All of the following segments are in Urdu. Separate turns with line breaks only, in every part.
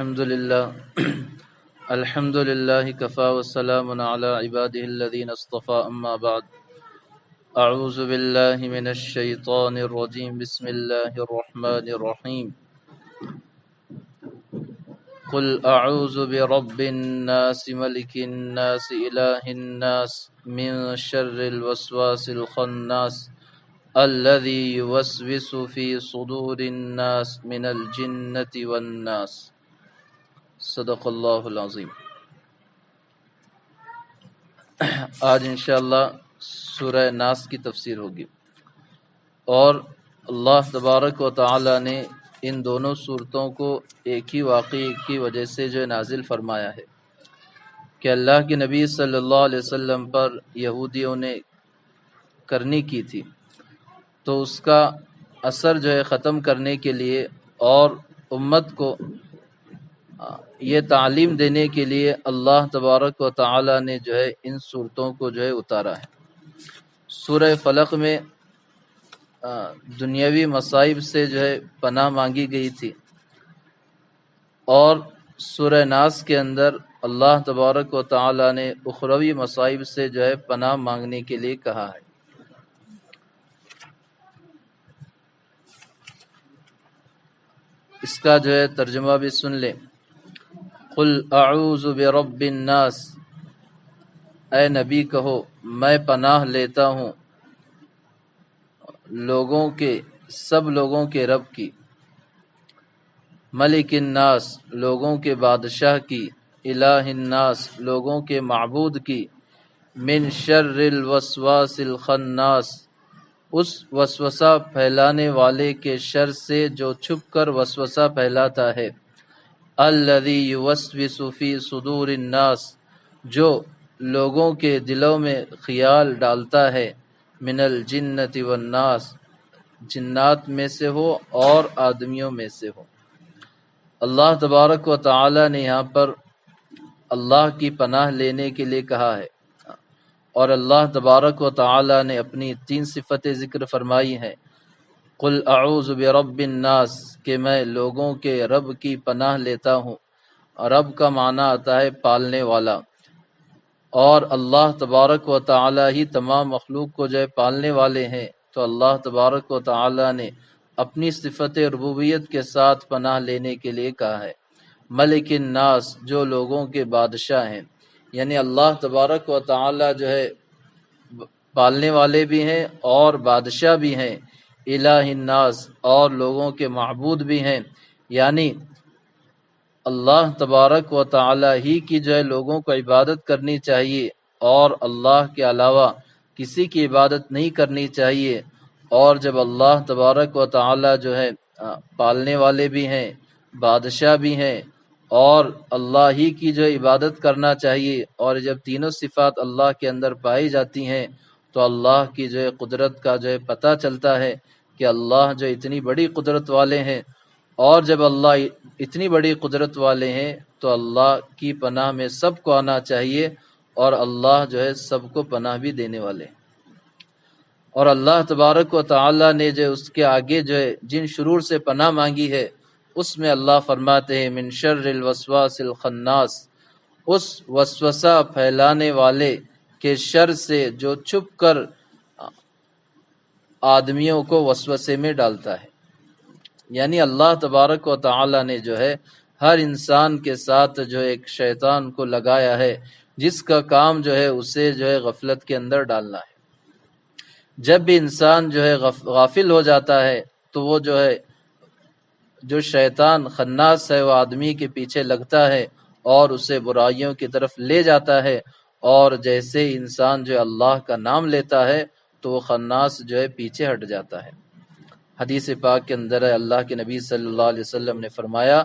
الحمد لله كفى والسلام على عباده الذين اصطفى أما بعد أعوذ بالله من الشيطان الرجيم بسم الله الرحمن الرحيم قل أعوذ برب الناس ملك الناس إله الناس من شر الوسواس الخناس الذي يوسوس في صدور الناس من الجنة والناس صدق اللہ العظیم۔ آج انشاءاللہ سورہ ناس کی تفسیر ہوگی، اور اللہ تبارک و تعالی نے ان دونوں صورتوں کو ایک ہی واقعے کی وجہ سے جو نازل فرمایا ہے کہ اللہ کے نبی صلی اللہ علیہ وسلم پر یہودیوں نے کرنی کی تھی، تو اس کا اثر جو ہے ختم کرنے کے لیے اور امت کو یہ تعلیم دینے کے لیے اللہ تبارک و تعالی نے جو ہے ان صورتوں کو جو ہے اتارا ہے۔ سورہ فلق میں دنیاوی مصائب سے جو ہے پناہ مانگی گئی تھی، اور سورہ ناس کے اندر اللہ تبارک و تعالی نے اخروی مصائب سے جو ہے پناہ مانگنے کے لیے کہا ہے۔ اس کا جو ہے ترجمہ بھی سن لیں۔ قل اعوذ برب الناس، اے نبی کہو میں پناہ لیتا ہوں لوگوں کے، سب لوگوں کے رب کی، ملک الناس لوگوں کے بادشاہ کی، الہ الناس لوگوں کے معبود کی، من شر الوسواس الخناس اس وسوسہ پھیلانے والے کے شر سے جو چھپ کر وسوسہ پھیلاتا ہے، الذی یوسوس فی صدور الناس جو لوگوں کے دلوں میں خیال ڈالتا ہے، من الجنۃ والناس جنات میں سے ہو اور آدمیوں میں سے ہو۔ اللہ تبارک و تعالی نے یہاں پر اللہ کی پناہ لینے کے لیے کہا ہے، اور اللہ تبارک و تعالی نے اپنی 3 صفتیں ذکر فرمائی ہیں۔ قل اعوذ برب الناس کہ میں لوگوں کے رب کی پناہ لیتا ہوں، رب کا معنی آتا ہے پالنے والا، اور اللہ تبارک و تعالی ہی تمام مخلوق کو جو ہے پالنے والے ہیں، تو اللہ تبارک و تعالی نے اپنی صفت ربوبیت کے ساتھ پناہ لینے کے لیے کہا ہے۔ ملک الناس جو لوگوں کے بادشاہ ہیں، یعنی اللہ تبارک و تعالی جو ہے پالنے والے بھی ہیں اور بادشاہ بھی ہیں، الہ الناس اور لوگوں کے معبود بھی ہیں، یعنی اللہ تبارک و تعالی ہی کی جو ہے لوگوں کو عبادت کرنی چاہیے، اور اللہ کے علاوہ کسی کی عبادت نہیں کرنی چاہیے۔ اور جب اللہ تبارک و تعالی جو ہے پالنے والے بھی ہیں، بادشاہ بھی ہیں، اور اللہ ہی کی جو عبادت کرنا چاہیے، اور جب تینوں صفات اللہ کے اندر پائی جاتی ہیں، تو اللہ کی جو ہے قدرت کا جو ہے پتہ چلتا ہے کہ اللہ جو اتنی بڑی قدرت والے ہیں، اور جب اللہ اتنی بڑی قدرت والے ہیں تو اللہ کی پناہ میں سب کو آنا چاہیے، اور اللہ جو ہے سب کو پناہ بھی دینے والے ہیں۔ اور اللہ تبارک و تعالی نے جو اس کے آگے جو ہے جن شرور سے پناہ مانگی ہے، اس میں اللہ فرماتے ہیں من شر الوسواس الخناس اس وسوسہ پھیلانے والے کے شر سے جو چھپ کر آدمیوں کو وسوسے میں ڈالتا ہے۔ یعنی اللہ تبارک و تعالی نے جو ہے ہر انسان کے ساتھ جو ایک شیطان کو لگایا ہے، جس کا کام جو ہے اسے جو ہے غفلت کے اندر ڈالنا ہے۔ جب بھی انسان جو ہے غافل ہو جاتا ہے، تو وہ جو ہے جو شیطان خناس ہے وہ آدمی کے پیچھے لگتا ہے اور اسے برائیوں کی طرف لے جاتا ہے، اور جیسے انسان جو اللہ کا نام لیتا ہے تو وہ خناس جو ہے پیچھے ہٹ جاتا ہے۔ حدیث پاک کے اندر ہے، اللہ کے نبی صلی اللہ علیہ وسلم نے فرمایا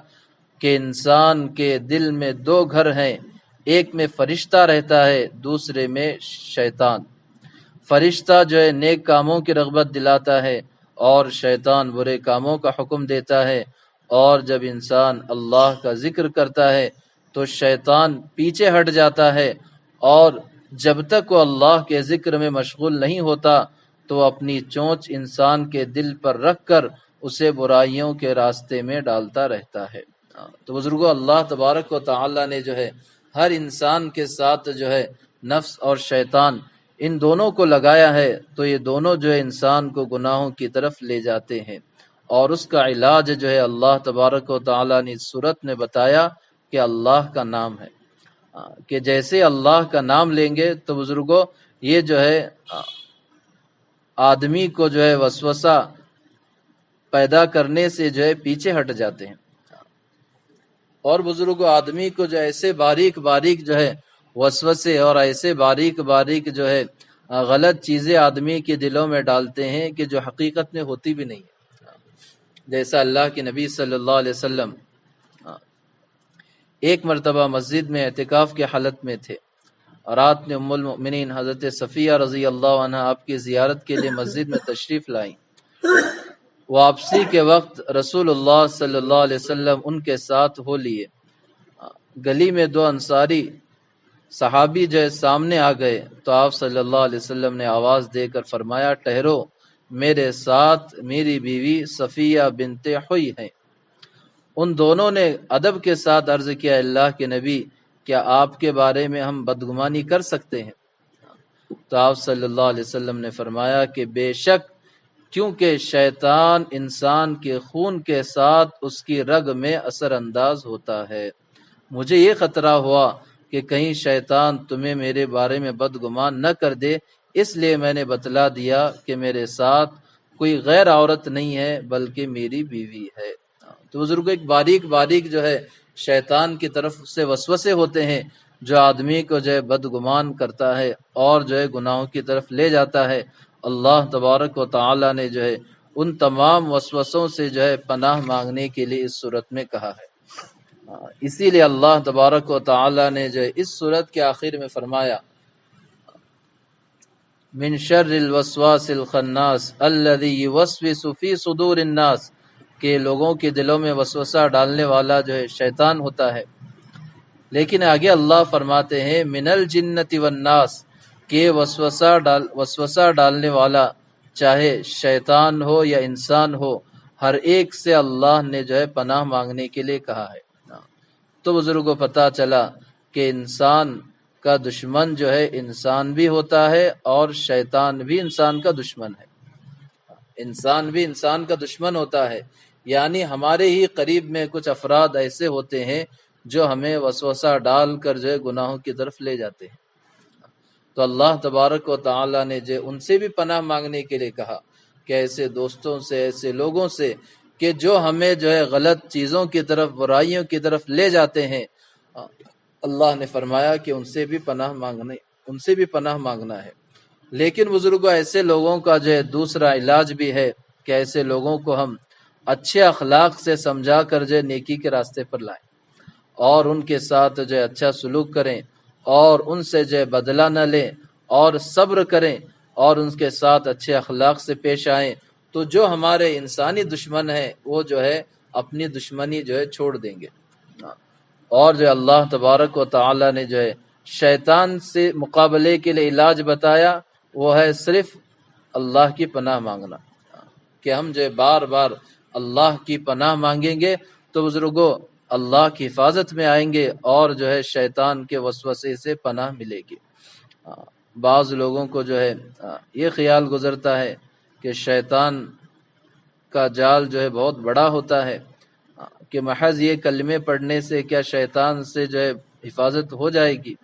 کہ انسان کے دل میں 2 گھر ہیں، ایک میں فرشتہ رہتا ہے، دوسرے میں شیطان۔ فرشتہ جو ہے نیک کاموں کی رغبت دلاتا ہے، اور شیطان برے کاموں کا حکم دیتا ہے۔ اور جب انسان اللہ کا ذکر کرتا ہے تو شیطان پیچھے ہٹ جاتا ہے، اور جب تک وہ اللہ کے ذکر میں مشغول نہیں ہوتا تو اپنی چونچ انسان کے دل پر رکھ کر اسے برائیوں کے راستے میں ڈالتا رہتا ہے۔ تو بزرگوں اللہ تبارک و تعالی نے جو ہے ہر انسان کے ساتھ جو ہے نفس اور شیطان ان دونوں کو لگایا ہے، تو یہ دونوں جو ہے انسان کو گناہوں کی طرف لے جاتے ہیں، اور اس کا علاج جو ہے اللہ تبارک و تعالی نے اس صورت میں بتایا کہ اللہ کا نام ہے، کہ جیسے اللہ کا نام لیں گے تو بزرگوں یہ جو ہے آدمی کو جو ہے وسوسہ پیدا کرنے سے جو ہے پیچھے ہٹ جاتے ہیں، اور بزرگوں آدمی کو جو ایسے باریک باریک جو ہے وسوسے اور ایسے باریک باریک جو ہے غلط چیزیں آدمی کے دلوں میں ڈالتے ہیں کہ جو حقیقت میں ہوتی بھی نہیں ہے۔ جیسا اللہ کے نبی صلی اللہ علیہ وسلم ایک مرتبہ مسجد میں اعتکاف کی حالت میں تھے، رات میں ام المؤمنین حضرت صفیہ رضی اللہ عنہ آپ کی زیارت کے لیے مسجد میں تشریف لائیں۔ واپسی کے وقت رسول اللہ صلی اللہ علیہ وسلم ان کے ساتھ ہو لیے، گلی میں دو انصاری صحابی جو ہے سامنے آ گئے تو آپ صلی اللہ علیہ وسلم نے آواز دے کر فرمایا، ٹھہرو، میرے ساتھ میری بیوی صفیہ بنت حوی ہے۔ ان دونوں نے ادب کے ساتھ عرض کیا، اللہ کے نبی، کیا آپ کے بارے میں ہم بدگمانی کر سکتے ہیں؟ تو آپ صلی اللہ علیہ وسلم نے فرمایا کہ بے شک، کیونکہ شیطان انسان کے خون کے ساتھ اس کی رگ میں اثر انداز ہوتا ہے، مجھے یہ خطرہ ہوا کہ کہیں شیطان تمہیں میرے بارے میں بدگمان نہ کر دے، اس لیے میں نے بتلا دیا کہ میرے ساتھ کوئی غیر عورت نہیں ہے بلکہ میری بیوی ہے۔ تو بزرگوں ایک باریک باریک جو ہے شیطان کی طرف سے وسوسے ہوتے ہیں جو آدمی کو جو ہے بدگمان کرتا ہے اور جو ہے گناہوں کی طرف لے جاتا ہے۔ اللہ تبارک و تعالی نے جو ہے ان تمام وسوسوں سے جو ہے پناہ مانگنے کے لیے اس صورت میں کہا ہے۔ اسی لیے اللہ تبارک و تعالی نے جو ہے اس صورت کے آخر میں فرمایا، من شر الوسواس الخناس الذی یوسوس فی صدور الناس، کہ لوگوں کے دلوں میں وسوسہ ڈالنے والا جو ہے شیطان ہوتا ہے۔ لیکن آگے اللہ فرماتے ہیں من الجنت والناس، کہ وسوسہ ڈالنے والا چاہے شیطان ہو یا انسان ہو، ہر ایک سے اللہ نے جو ہے پناہ مانگنے کے لیے کہا ہے۔ تو بزرگوں پتہ چلا کہ انسان کا دشمن جو ہے انسان بھی ہوتا ہے اور شیطان بھی انسان کا دشمن ہے، انسان بھی انسان کا دشمن ہوتا ہے، یعنی ہمارے ہی قریب میں کچھ افراد ایسے ہوتے ہیں جو ہمیں وسوسہ ڈال کر جو ہے گناہوں کی طرف لے جاتے ہیں۔ تو اللہ تبارک و تعالی نے جو ان سے بھی پناہ مانگنے کے لیے کہا کہ ایسے دوستوں سے، ایسے لوگوں سے کہ جو ہمیں جو ہے غلط چیزوں کی طرف، برائیوں کی طرف لے جاتے ہیں، اللہ نے فرمایا کہ ان سے بھی پناہ مانگنا ہے۔ لیکن بزرگوں ایسے لوگوں کا جو ہے دوسرا علاج بھی ہے کہ ایسے لوگوں کو ہم اچھے اخلاق سے سمجھا کر جو ہے نیکی کے راستے پر لائیں اور ان کے ساتھ جو ہے اچھا سلوک کریں اور ان سے جو ہے بدلہ نہ لیں اور صبر کریں اور ان کے ساتھ اچھے اخلاق سے پیش آئیں، تو جو ہمارے انسانی دشمن ہیں وہ جو ہے اپنی دشمنی جو ہے چھوڑ دیں گے۔ اور جو اللہ تبارک و تعالی نے جو ہے شیطان سے مقابلے کے لیے علاج بتایا، وہ ہے صرف اللہ کی پناہ مانگنا، کہ ہم جو ہے بار بار اللہ کی پناہ مانگیں گے تو بزرگوں اللہ کی حفاظت میں آئیں گے اور جو ہے شیطان کے وسوسے سے پناہ ملے گی۔ بعض لوگوں کو جو ہے یہ خیال گزرتا ہے کہ شیطان کا جال جو ہے بہت بڑا ہوتا ہے، کہ محض یہ کلمے پڑھنے سے کیا شیطان سے جو ہے حفاظت ہو جائے گی؟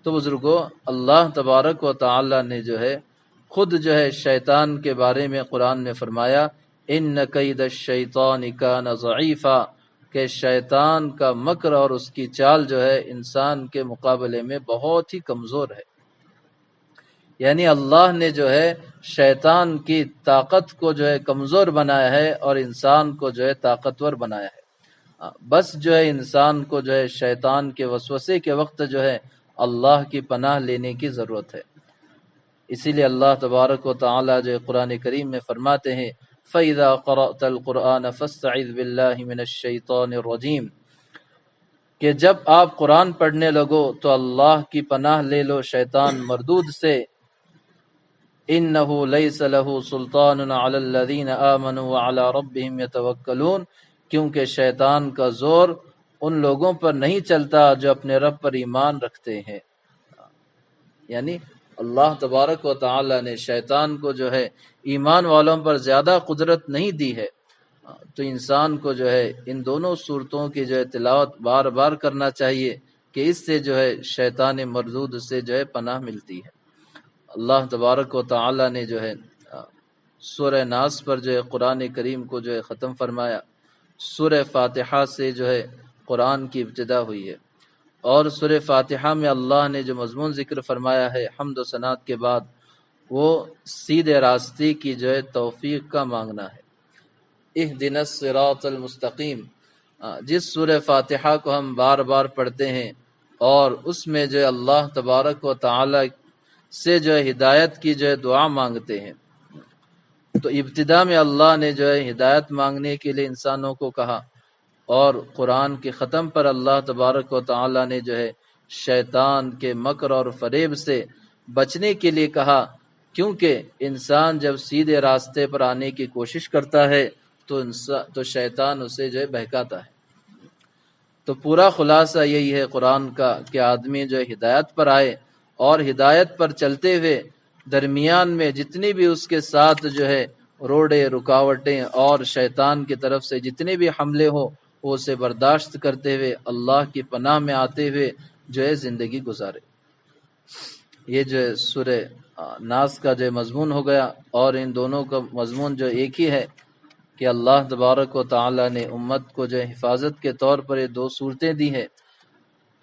تو بزرگوں اللہ تبارک و تعالی نے جو ہے خود جو ہے شیطان کے بارے میں قرآن میں فرمایا، ان کید الشیطان کان ضعیفا، کہ شیطان کا مکر اور اس کی چال جو ہے انسان کے مقابلے میں بہت ہی کمزور ہے۔ یعنی اللہ نے جو ہے شیطان کی طاقت کو جو ہے کمزور بنایا ہے اور انسان کو جو ہے طاقتور بنایا ہے۔ بس جو ہے انسان کو جو ہے شیطان کے وسوسے کے وقت جو ہے اللہ کی پناہ لینے کی ضرورت ہے۔ اسی لیے اللہ تبارک و تعالی جو قرآن کریم میں فرماتے ہیں، فَإِذَا قَرَأْتَ الْقُرْآنَ فَاسْتَعِذْ بِاللَّهِ مِنَ الشَّيْطَانِ الرَّجِيمِ، کہ جب آپ قرآن پڑھنے لگو تو اللہ کی پناہ لے لو شیطان مردود سے۔ إِنَّهُ لَيْسَ لَهُ سُلْطَانٌ عَلَى الَّذِينَ آمَنُوا وَعَلَى رَبِّهِمْ يَتَوَكَّلُونَ، کیونکہ شیطان کا زور ان لوگوں پر نہیں چلتا جو اپنے رب پر ایمان رکھتے ہیں۔ یعنی اللہ تبارک و تعالی نے شیطان کو جو ہے ایمان والوں پر زیادہ قدرت نہیں دی ہے، تو انسان کو جو ہے ان دونوں صورتوں کی جو ہے تلاوت بار بار کرنا چاہیے کہ اس سے جو ہے شیطان مردود سے جو ہے پناہ ملتی ہے۔ اللہ تبارک و تعالی نے جو ہے سورہ ناس پر جو ہے قرآن کریم کو جو ہے ختم فرمایا۔ سورہ فاتحہ سے جو ہے قرآن کی ابتدا ہوئی ہے، اور سورہ فاتحہ میں اللہ نے جو مضمون ذکر فرمایا ہے حمد و ثناء کے بعد، وہ سیدھے راستے کی جو ہے توفیق کا مانگنا ہے۔ اہدنا الصراط المستقیم، جس سورہ فاتحہ کو ہم بار بار پڑھتے ہیں اور اس میں جو ہے اللہ تبارک و تعالی سے جو ہے ہدایت کی جو ہے دعا مانگتے ہیں، تو ابتدا میں اللہ نے جو ہے ہدایت مانگنے کے لیے انسانوں کو کہا، اور قرآن کے ختم پر اللہ تبارک و تعالی نے جو ہے شیطان کے مکر اور فریب سے بچنے کے لیے کہا، کیونکہ انسان جب سیدھے راستے پر آنے کی کوشش کرتا ہے تو شیطان اسے جو ہے بہکاتا ہے۔ تو پورا خلاصہ یہی ہے قرآن کا کہ آدمی جو ہے ہدایت پر آئے، اور ہدایت پر چلتے ہوئے درمیان میں جتنی بھی اس کے ساتھ جو ہے روڑے رکاوٹیں اور شیطان کی طرف سے جتنے بھی حملے ہو وہ اسے برداشت کرتے ہوئے اللہ کی پناہ میں آتے ہوئے جو ہے زندگی گزارے۔ یہ جو ہے سورہ ناس کا جو ہے مضمون ہو گیا، اور ان دونوں کا مضمون جو ایک ہی ہے کہ اللہ تبارک و تعالی نے امت کو جو ہے حفاظت کے طور پر یہ دو صورتیں دی ہیں۔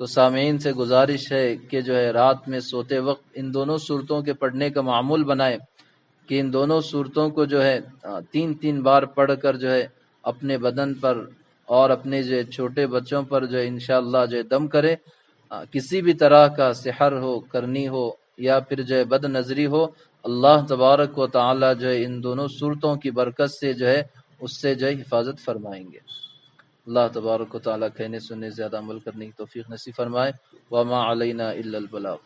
تو سامعین سے گزارش ہے کہ جو ہے رات میں سوتے وقت ان دونوں صورتوں کے پڑھنے کا معمول بنائیں، کہ ان دونوں صورتوں کو جو ہے 3 بار پڑھ کر جو ہے اپنے بدن پر اور اپنے جو ہے چھوٹے بچوں پر جو ہے انشاءاللہ جو ہے دم کرے۔ کسی بھی طرح کا سحر ہو، کرنی ہو، یا پھر جو ہے بد نظری ہو، اللہ تبارک و تعالی جو ہے ان دونوں صورتوں کی برکت سے جو ہے اس سے جو ہے حفاظت فرمائیں گے۔ اللہ تبارک و تعالی کہنے سننے زیادہ عمل کرنے کی توفیق نصیب فرمائے۔ وما علینا الا البلاغ۔